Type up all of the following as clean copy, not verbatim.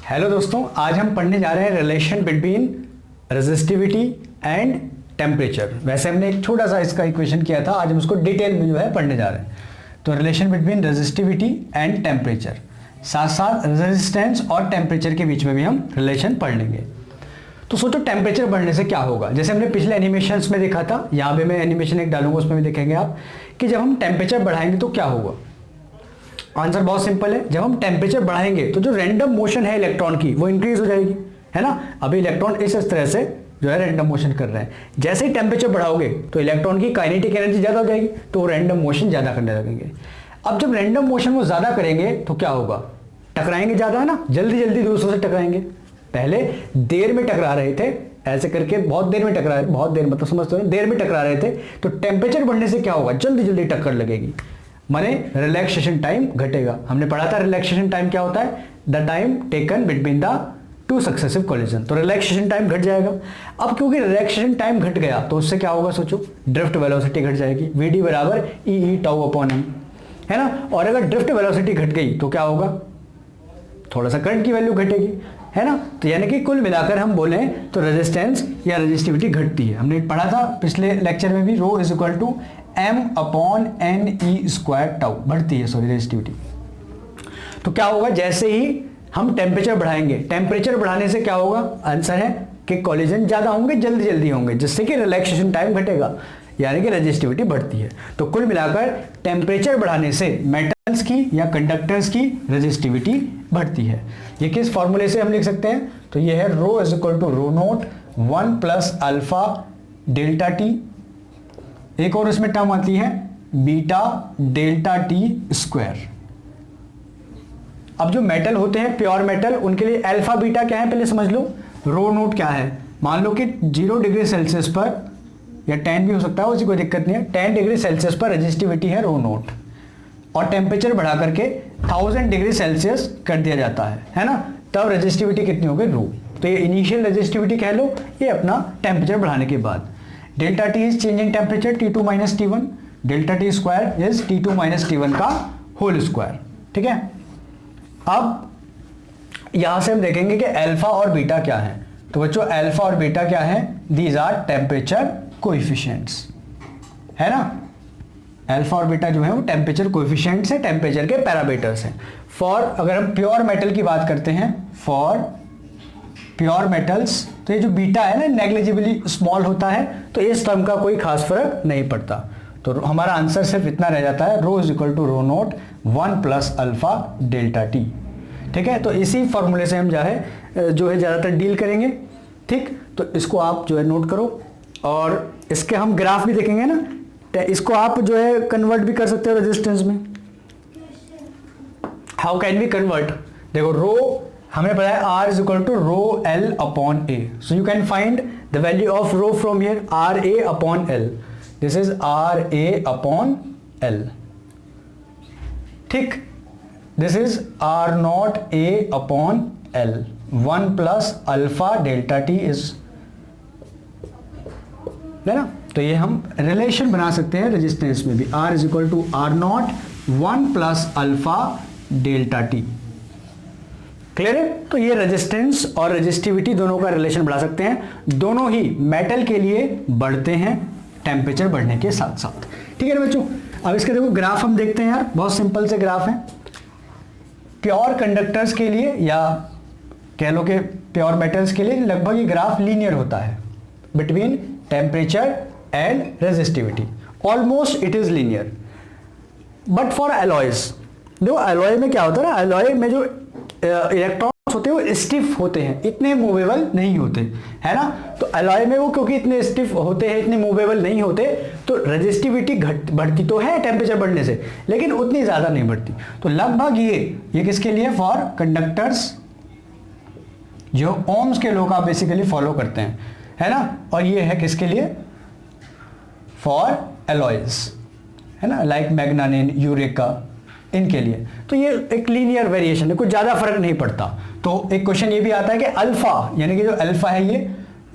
Hello दोस्तों, आज हम पढ़ने जा रहे हैं relation between resistivity and temperature. वैसे हमने एक छोटा सा इसका इक्वेशन किया था, आज हम उसको डिटेल में जो है पढ़ने जा रहे हैं। तो relation between resistivity and temperature, साथ साथ रेजिस्टेंस और टेम्परेचर के बीच में भी हम रिलेशन पढ़ लेंगे। तो सोचो टेम्परेचर बढ़ने से क्या होगा। जैसे हमने पिछले एनिमेशंस में देखा था, यहाँ पे मैं एनिमेशन एक डालूंगा, उसमें भी देखेंगे आप कि जब हम टेम्परेचर बढ़ाएंगे तो क्या होगा। आंसर बहुत सिंपल है, जब हम टेम्परेचर बढ़ाएंगे तो जो रैंडम मोशन है इलेक्ट्रॉन की वो इंक्रीज हो जाएगी, है ना। अभी इलेक्ट्रॉन इस तरह से जो है रैंडम मोशन कर रहे हैं, जैसे ही टेम्परेचर बढ़ाओगे तो इलेक्ट्रॉन की काइनेटिक एनर्जी ज़्यादा हो जाएगी, तो रैंडम मोशन ज़्यादा करने लगेंगे। अब जब रैंडम मोशन वो ज़्यादा करेंगे तो क्या होगा, टकराएंगे ज़्यादा, है ना, जल्दी जल्दी दूसरों से टकराएंगे। पहले देर में टकरा रहे थे, ऐसे करके बहुत देर में टकरा, बहुत देर मतलब समझते हो, देर में टकरा रहे थे, तो टेम्परेचर बढ़ने से क्या होगा, जल्दी जल्दी टक्कर लगेगी, माने रिलैक्सेशन टाइम घटेगा। हमने पढ़ा था रिलैक्सेशन टाइम क्या होता है, the time taken between the two successive collision. तो रिलैक्सेशन टाइम घट जाएगा। अब क्योंकि रिलैक्सेशन टाइम घट गया तो उससे क्या होगा, सोचो ड्रिफ्ट वेलोसिटी घट जाएगी, वीडी बराबर ई टाउ अपॉन एम, है ना। और अगर ड्रिफ्ट वेलोसिटी घट गई तो क्या होगा, थोड़ा सा करंट की वैल्यू घटेगी, है ना। तो यानी कि कुल मिलाकर हम बोलें तो रेजिस्टेंस या रेजिस्टिविटी घटती है। हमने पढ़ा था पिछले लेक्चर में भी, rho is equal to m upon n e square tau, बढ़ती है सॉरी रेजिस्टिविटी। तो क्या होगा, जैसे ही हम टेम्परेचर बढ़ाएंगे, टेम्परेचर बढ़ाने से क्या होगा, आंसर है कि कॉलिजन ज्यादा होंगे, जल्दी जल्दी होंगे, जिससे कि रिलैक्सेशन टाइम घटेगा, यानी कि रेजिस्टिविटी बढ़ती है। तो कुल मिलाकर टेम्परेचर बढ़ाने से मेटल्स की या कंडक्टर्स की रेजिस्टिविटी बढ़ती है। ये किस फॉर्मूले से हम लिख सकते हैं, तो ये है rho is equal to rho naught 1 plus alpha delta t, एक और इसमें टर्म आती है बीटा डेल्टा टी स्क्वायर। अब जो मेटल होते हैं प्योर मेटल, उनके लिए अल्फा बीटा क्या है पहले समझ लो, रो नोट क्या है। मान लो कि 0 डिग्री सेल्सियस पर, या 10 भी हो सकता है, उसकी कोई दिक्कत नहीं है, 10 डिग्री सेल्सियस पर रेजिस्टिविटी है रो नोट, और टेम्परेचर बढ़ा करके 1000 डिग्री सेल्सियस कर दिया जाता है ना, तब रेजिस्टिविटी कितनी हो गई, रो। तो ये इनिशियल रेजिस्टिविटी कह लो, ये अपना टेम्परेचर बढ़ाने के बाद। Delta T is change in temperature T2 minus T1, delta T square is T2 minus T1 का होल स्क्वायर, ठीक है। अब यहां से हम देखेंगे कि अल्फा और बीटा क्या है। तो बच्चों अल्फा और बीटा क्या है, दीज आर टेम्परेचर कोएफिशिएंट्स, है ना। अल्फा और बीटा जो है वो टेम्परेचर कोएफिशिएंट्स है, टेम्परेचर के पैरामीटर्स हैं। फॉर, अगर हम प्योर मेटल की बात करते हैं, फॉर प्योर मेटल्स, तो ये जो बीटा है ना नेग्लिजिबली स्मॉल होता है, तो इस टर्म का कोई खास फर्क नहीं पड़ता। तो हमारा आंसर सिर्फ इतना रह जाता है, rho is equal to rho naught 1 plus alpha delta T, ठीक है। तो इसी फॉर्मूले से हम जो है ज़्यादातर डील करेंगे, ठीक। तो इसको आप जो है नोट करो, और इसके हम ग्राफ भी देखेंगे ना, इसको आप जो है कन्वर्ट भी कर सकते हो रेजिस्टेंस में। हाउ कैन वी कन्वर्ट, देखो रो हमें पता है R is equal to rho l upon a, so you can find the value of rho from here, r a upon l, this is r a upon l, ठीक। This is r naught a upon l, 1 plus alpha delta T is, है ना। तो ये हम relation बना सकते हैं resistance में भी, R is equal to R naught 1 plus alpha delta T, clear है। तो ये रेजिस्टेंस और रेजिस्टिविटी दोनों का रिलेशन बढ़ा सकते हैं, दोनों ही मेटल के लिए बढ़ते हैं टेम्परेचर बढ़ने के साथ साथ, ठीक है ना बच्चों। अब इसके देखो ग्राफ हम देखते हैं यार, बहुत सिंपल से ग्राफ है। प्योर कंडक्टर्स के लिए या कह लो कि प्योर मेटल्स के लिए लगभग ये ग्राफ लीनियर होता है between temperature and resistivity, almost it is linear. But for alloys, देखो एलॉय में क्या होता है ना, एलॉय में जो इलेक्ट्रॉन्स होते हैं वो स्टिफ होते हैं, इतने मूवेबल नहीं होते, है ना। तो एलॉय में वो क्योंकि इतने स्टिफ होते हैं, इतने मूवेबल नहीं होते, तो रेजिस्टिविटी बढ़ती तो है टेम्परेचर बढ़ने से, लेकिन उतनी ज्यादा नहीं बढ़ती। तो लगभग ये किसके लिए, फॉर कंडक्टर्स जो ओम्स के लॉ का बेसिकली फॉलो करते हैं, है ना। और ये है किसके लिए, फॉर एलॉयज, है ना, लाइक मैग्नानिन, यूरेका, इनके लिए। तो ये एक लीनियर वेरिएशन है, कुछ ज्यादा फर्क नहीं पड़ता। तो एक क्वेश्चन ये भी आता है कि अल्फा, यानी कि जो अल्फा है ये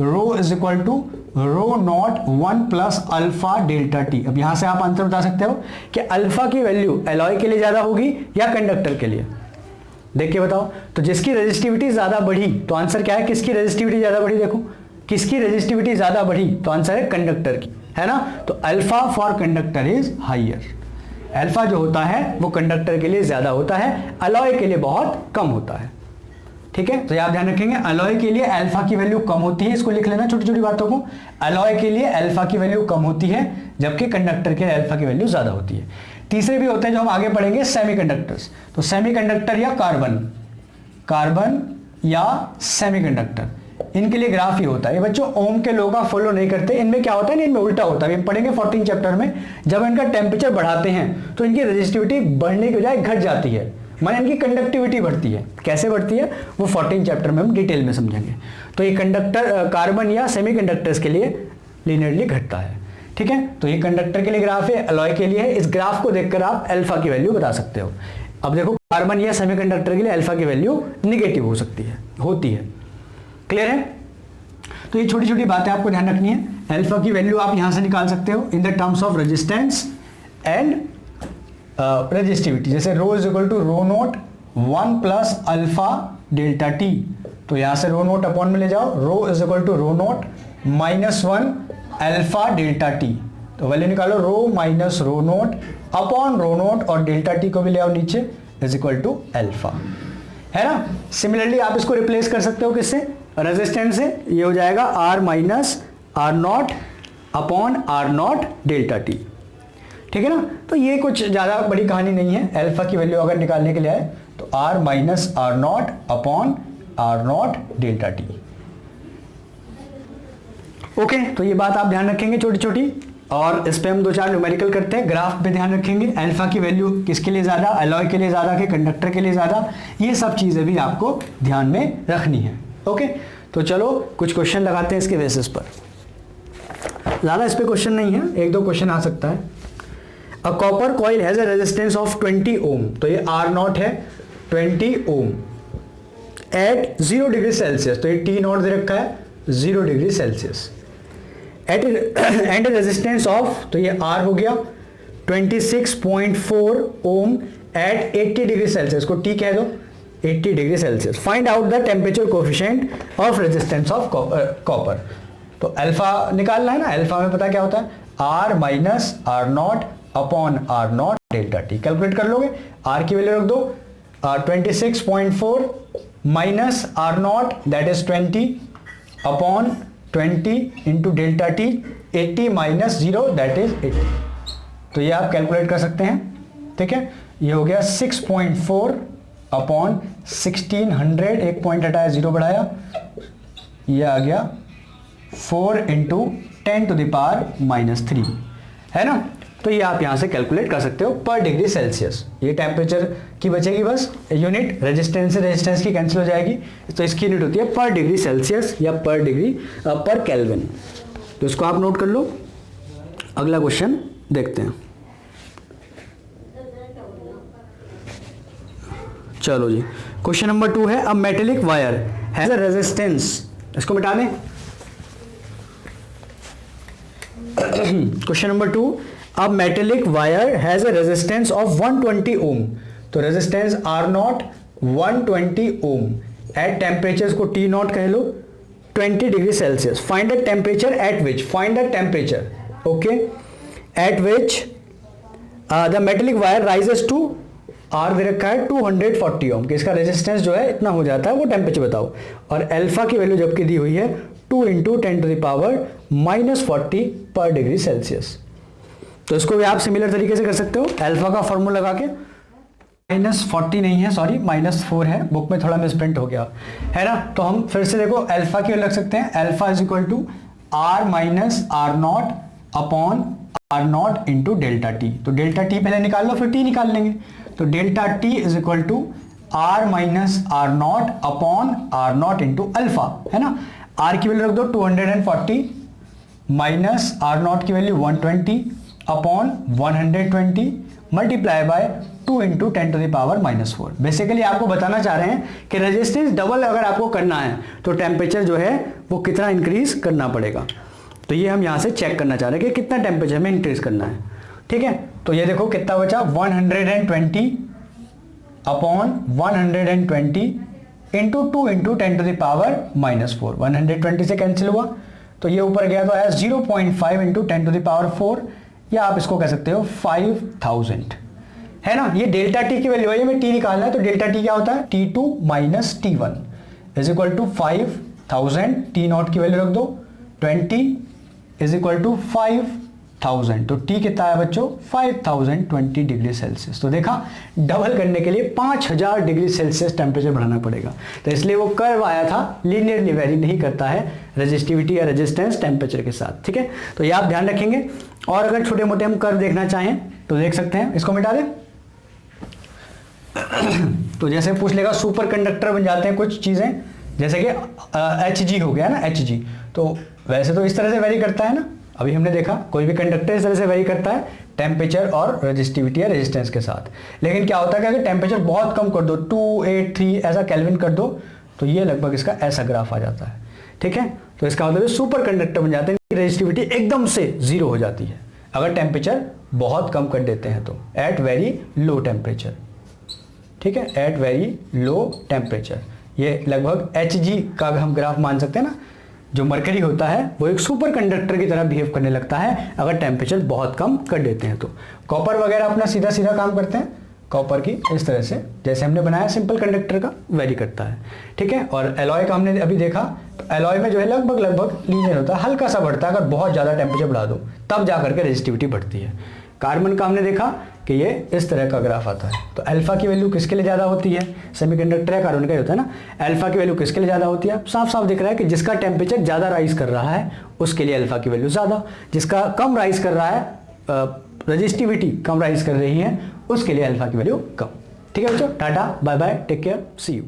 rho is equal to rho naught 1 plus alpha delta t. अब यहां से आप आंसर बता सकते हो कि अल्फा की वैल्यू एलॉय के लिए ज्यादा होगी या कंडक्टर के लिए, देख के बताओ। तो जिसकी रेजिस्टिविटी ज्यादा बढ़ी, तो आंसर क्या है, किसकी रेजिस्टिविटी ज्यादा बढ़ी, देखो किसकी रेजिस्टिविटी ज्यादा बढ़ी, तो आंसर है कंडक्टर की, है ना। तो alpha for conductor is higher, alpha जो होता है वो कंडक्टर के लिए ज्यादा होता है, अलॉय के लिए बहुत कम होता है। ठीक है, तो आप ध्यान रखेंगे अलॉय के लिए अल्फा की वैल्यू कम होती है, इसको लिख लेना छोटी छोटी बातों को। अलॉय के लिए अल्फा की वैल्यू कम होती है, जबकि कंडक्टर के लिए अल्फा की वैल्यू ज्यादा होती है। तीसरे भी होते हैं जो हम आगे पढ़ेंगे, सेमीकंडक्टर्स। तो सेमीकंडक्टर या कार्बन या सेमीकंडक्टर, इनके लिए ग्राफ ही होता है। ये बच्चों ओम के लॉ का फॉलो नहीं करते, इनमें क्या होता है, इनमें उल्टा होता है। हम पढ़ेंगे 14 चैप्टर में, जब इनका टेम्परेचर बढ़ाते हैं तो इनकी रेजिस्टिविटी बढ़ने की बजाय घट जाती है, माने इनकी कंडक्टिविटी बढ़ती है। कैसे बढ़ती है वो 14 चैप्टर में हम डिटेल में समझेंगे। तो ये कंडक्टर कार्बन या सेमीकंडक्टर्स के लिए लीनियरली घटता है। ठीक है, तो ये कंडक्टर के लिए ग्राफ है, अलॉय के लिए है। इस ग्राफ को देखकर आप अल्फा की वैल्यू बता सकते हो। अब देखो कार्बन या सेमीकंडक्टर के लिए अल्फा की वैल्यू निगेटिव हो सकती है, होती है। क्लियर है? तो ये छोटी छोटी बातें आपको ध्यान रखनी है। अल्फा की वैल्यू आप यहां से निकाल सकते हो in the terms of resistance and resistivity. जैसे rho is equal to rho naught 1 plus alpha delta T, तो यहां से रो नोट अपॉन में ले जाओ, rho is equal to rho naught -1 alpha delta T. तो वैल्यू निकालो, rho minus rho naught upon rho naught, और डेल्टा टी को भी ले आओ नीचे, इज इक्वल टू अल्फा, है ना। सिमिलरली आप इसको रिप्लेस कर सकते हो किससे, रेजिस्टेंस से। ये हो जाएगा R minus R naught upon R naught delta T. ठीक है ना। तो ये कुछ ज्यादा बड़ी कहानी नहीं है। अल्फा की वैल्यू अगर निकालने के लिए आए तो R minus R naught upon R naught delta T. Okay, तो ये बात आप ध्यान रखेंगे छोटी छोटी, और इस पे हम 2-4 न्यूमेरिकल करते हैं। ग्राफ पे ध्यान रखेंगे, अल्फा की वैल्यू किसके लिए ज्यादा, अलॉय के लिए ज्यादा कि कंडक्टर के लिए ज्यादा, ये सब चीजें भी आपको ध्यान में रखनी है। ओके, तो चलो कुछ क्वेश्चन लगाते हैं इसके बेसिस पर। ज्यादा इस पे क्वेश्चन नहीं है, 1-2 क्वेश्चन आ सकता है। A copper coil has a resistance of 20 ओम, तो ये आर नॉट है 20 ओम एट 0 डिग्री सेल्सियस, तो ये टी नॉट दे रखा है 0 degree Celsius, at and resistance of, तो ये आर हो गया 26.4 ओम एट 80 डिग्री सेल्सियस, को टी कह दो 80 degree Celsius. Find out the temperature coefficient of resistance of copper. तो अल्फा निकालना है ना, अल्फा में पता क्या होता है, R minus R naught upon R naught delta T. Calculate कर लोगे, आर की वैल्यू रख दो 26.4 minus R naught that is 20 upon 20 into delta T 80 minus 0 that is 80। तो ये आप कैलकुलेट कर सकते हैं। ठीक है, ये हो गया 6.4 अपॉन 1600, एक पॉइंट हटाया 0 बढ़ाया, ये आ गया 4 इंटू 10 टू द पावर -3, है ना। तो ये आप यहां से कैलकुलेट कर सकते हो पर डिग्री सेल्सियस। ये टेम्परेचर की बचेगी बस यूनिट, रेजिस्टेंस से रेजिस्टेंस की कैंसिल हो जाएगी, तो इसकी यूनिट होती है पर डिग्री सेल्सियस या पर केल्विन। तो इसको आप नोट कर लो। अगला क्वेश्चन देखते हैं। चलो जी, क्वेश्चन नंबर 2 है, a metallic wire has a resistance, इसको मिटा दें। Question number 2, a metallic wire has a resistance of 120 ohm, तो resistance R naught 120 ohm at temperature को टी नॉट कह लो 20 degree Celsius. Find the temperature at which, find the temperature, okay, at which the metallic wire rises to, R दे रखा है 240 ओम, कि इसका resistance जो है इतना हो जाता है, वो टेम्परेचर बताओ। और अल्फा की वैल्यू जबकि दी हुई है 2 इंटू 10 टू द पावर -40 पर डिग्री सेल्सियस। तो इसको भी आप सिमिलर तरीके से कर सकते हो, अल्फा का फॉर्मूला लगा के, -40 नहीं है, सॉरी -4 है, बुक में थोड़ा मिसप्रिंट हो गया, है ना। तो हम फिर से देखो अल्फा की लग सकते हैं, alpha is equal to R minus R naught upon R naught into delta T. तो डेल्टा टी पहले निकाल लो, फिर टी निकाल लेंगे। तो delta T is equal to R minus R naught upon R naught into alpha, है ना। आर की वैल्यू रख दो 240 माइनस आर नॉट की value 120 upon 120 multiply by 2 into 10 to the power -4। Basically आपको बताना चाह रहे हैं कि रेजिस्टेंस डबल अगर आपको करना है तो टेम्परेचर जो है वो कितना इंक्रीज करना पड़ेगा। तो ये हम यहां से चेक करना चाह रहे हैं कि कितना टेम्परेचर में इंक्रीज करना है। ठीक है, तो ये देखो कितना बचा 120 upon 120 into 2 into 10 to the power -4। 120 से कैंसिल हुआ तो ये ऊपर गया तो आया 0.5 इंटू 10 टू द पावर 4, या आप इसको कह सकते हो 5000, है ना। ये डेल्टा टी की वैल्यू है, ये में टी निकालना है तो डेल्टा टी क्या होता है, T2 minus T1 is equal to 5000, T naught की वैल्यू रख दो 20 इज इक्वल टू 5000, तो टी कितना है बच्चों 5020 डिग्री सेल्सियस। तो देखा, डबल करने के लिए 5000 डिग्री सेल्सियस टेम्परेचर बढ़ाना पड़ेगा, तो इसलिए वो कर्व आया था, लीनियरली वेरी नहीं करता है रेजिस्टिविटी या रेजिस्टेंस टेम्परेचर के साथ, ठीक है। तो ये आप ध्यान रखेंगे। और अगर छोटे मोटे हम कर्व देखना चाहें तो देख सकते हैं, इसको मिटा दें। तो जैसे पूछ लेगा सुपर कंडक्टर बन जाते हैं कुछ चीजें, जैसे कि Hg हो गया ना, Hg, तो वैसे तो इस तरह से वेरी करता है ना, अभी हमने देखा कोई भी कंडक्टर इस तरह से वेरी करता है टेम्परेचर और रेजिस्टिविटी या रेजिस्टेंस के साथ। लेकिन क्या होता है कि अगर टेम्परेचर बहुत कम कर दो, 283 ऐसा केल्विन कर दो, तो ये लगभग इसका ऐसा ग्राफ आ जाता है, ठीक है। तो इसका मतलब सुपर कंडक्टर बन जाते हैं, रेजिस्टिविटी एकदम से 0 हो जाती है अगर टेम्परेचर बहुत कम कर देते हैं तो, एट वेरी लो टेम्परेचर, ठीक है, एट वेरी लो टेम्परेचर। ये लगभग Hg का हम ग्राफ मान सकते हैं ना, जो मरकरी होता है वो एक सुपर कंडक्टर की तरह बिहेव करने लगता है अगर टेम्परेचर बहुत कम कर देते हैं तो। कॉपर वगैरह अपना सीधा सीधा काम करते हैं, कॉपर की इस तरह से जैसे हमने बनाया सिंपल कंडक्टर का वेरी करता है, ठीक है। और एलॉय का हमने अभी देखा, तो एलॉय में जो है लगभग लीनियर होता है, हल्का सा बढ़ता है अगर बहुत ज़्यादा टेम्परेचर बढ़ा दो तब जा करके रेजिस्टिविटी बढ़ती है। कार्बन का हमने देखा कि ये इस तरह का ग्राफ आता है, तो अल्फा की वैल्यू किसके लिए ज़्यादा होती है, सेमीकंडक्टर या कार्बन का ही होता है ना, अल्फा की वैल्यू किसके लिए ज़्यादा होती है, साफ साफ दिख रहा है कि जिसका टेम्परेचर ज़्यादा राइज कर रहा है उसके लिए अल्फा की वैल्यू ज़्यादा, जिसका कम राइज कर रहा है, रजिस्टिविटी कम राइज कर रही है, उसके लिए अल्फा की वैल्यू कम, ठीक है बच्चों। Tata bye bye, take care, see you.